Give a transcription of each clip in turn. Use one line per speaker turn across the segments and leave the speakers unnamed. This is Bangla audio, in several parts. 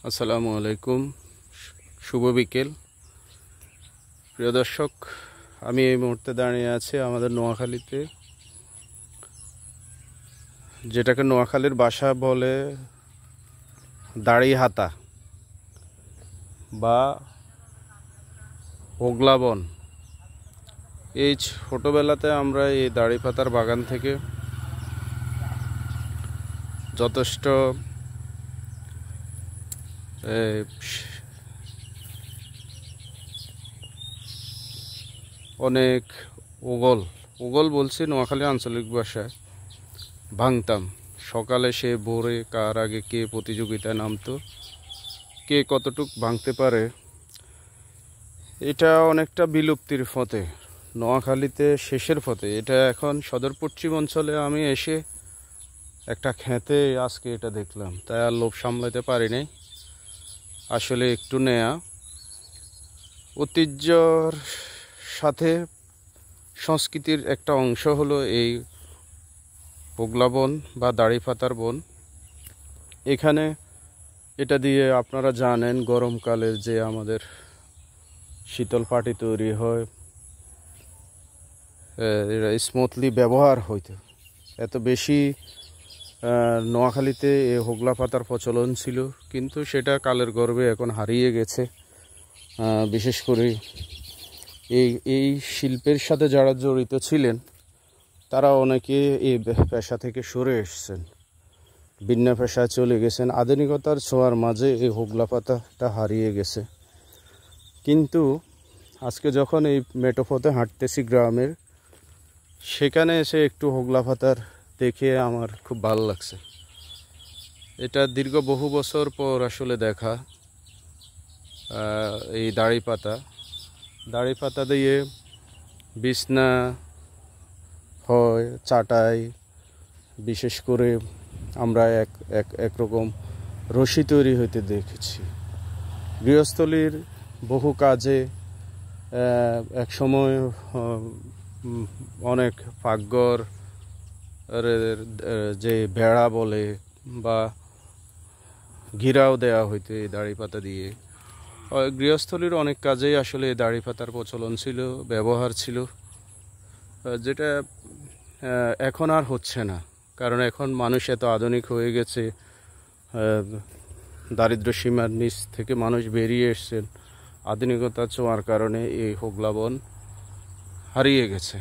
আসসালামু আলাইকুম, শুভ বিকেল। প্রিয় দর্শক, আমি এই মুহূর্তে দাঁড়িয়ে আছি আমাদের নোয়াখালীতে, যেটাকে নোয়াখালীর ভাষা বলে দাড়িহাতা বা হোগলা বন। এই ছোটোবেলাতে আমরা এই দাড়ি পাতার বাগান থেকে যথেষ্ট অনেক ওগল বলছি নোয়াখালী আঞ্চলিক ভাষায়, ভাঙতাম। সকালে সে ভোরে কার আগে কে প্রতিযোগিতায় নামতো, কে কতটুক ভাঙতে পারে। এটা অনেকটা বিলুপ্তির পথে, নোয়াখালীতে শেষের পথে। এটা এখন সদর পশ্চিম অঞ্চলে আমি এসে একটা খেতে আজকে এটা দেখলাম, তাই আর লোভ সামলাতে পারি নাই। আসলে একটু নেয়া ঐতিহ্যর সাথে সংস্কৃতির একটা অংশ হলো এই হোগলা বন বা দাড়ি পাতার বন। এখানে এটা দিয়ে আপনারা জানেন গরমকালের যে আমাদের শীতল পাটি তৈরি হয়, এটা স্মুথলি ব্যবহার হইতো। এত বেশি নোয়াখালীতে এই হোগলা পাতার প্রচলন ছিল, কিন্তু সেটা কালের গর্ভে এখন হারিয়ে গেছে। বিশেষ করে এই শিল্পের সাথে যারা জড়িত ছিলেন তারা অনেকে এই পেশা থেকে সরে এসেছেন, ভিন্ন পেশায় চলে গেছেন। আধুনিকতার ছোঁয়ার মাঝে এই হোগলা পাতাটা হারিয়ে গেছে। কিন্তু আজকে যখন এই মেঠোপথে হাঁটতেছি গ্রামের, সেখানে এসে একটু হোগলা পাতার দেখে আমার খুব ভালো লাগছে। এটা দীর্ঘ বহু বছর পর আসলে দেখা এই দাড়ি পাতা দিয়ে বিছনা হয়, চাটাই, বিশেষ করে আমরা একরকম রশি তৈরি হইতে দেখেছি। গৃহস্থলীর বহু কাজে এক সময় অনেক পাকঘর যে বেড়া বলে বা ঘিরাও দেওয়া হইতো এই দাড়ি পাতা দিয়ে। গৃহস্থলীর অনেক কাজেই আসলে দাড়ি পাতার প্রচলন ছিল, ব্যবহার ছিল, যেটা এখন আর হচ্ছে না। কারণ এখন মানুষ এত আধুনিক হয়ে গেছে, দারিদ্র্য সীমার নিচ থেকে মানুষ বেরিয়ে এসছেন। আধুনিকতার ছোঁয়ার কারণে এই হোগলা বন হারিয়ে গেছে।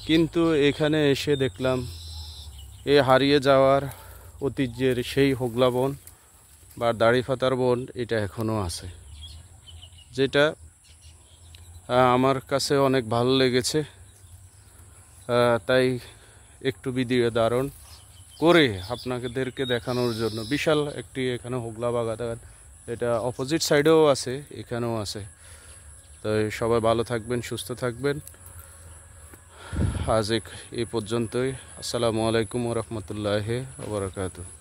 কিন্তু এখানে এসে দেখলাম এই হারিয়ে যাওয়ার ঐতিহ্যের সেই হোগলা বন বা দাড়ি পাতার বন এটা এখনও আছে, যেটা আমার কাছে অনেক ভালো লেগেছে। তাই একটু ভিডিও ধারণ করে আপনাদেরকে দেখানোর জন্য। বিশাল একটি এখানে হোগলা বাগান, এটা অপোজিট সাইডেও আছে, এখানেও আছে। তো সবাই ভালো থাকবেন, সুস্থ থাকবেন। আজ এই পর্যন্তই। আসসালামু আলাইকুম ওয়া রাহমাতুল্লাহি ওয়া বারাকাতুহু।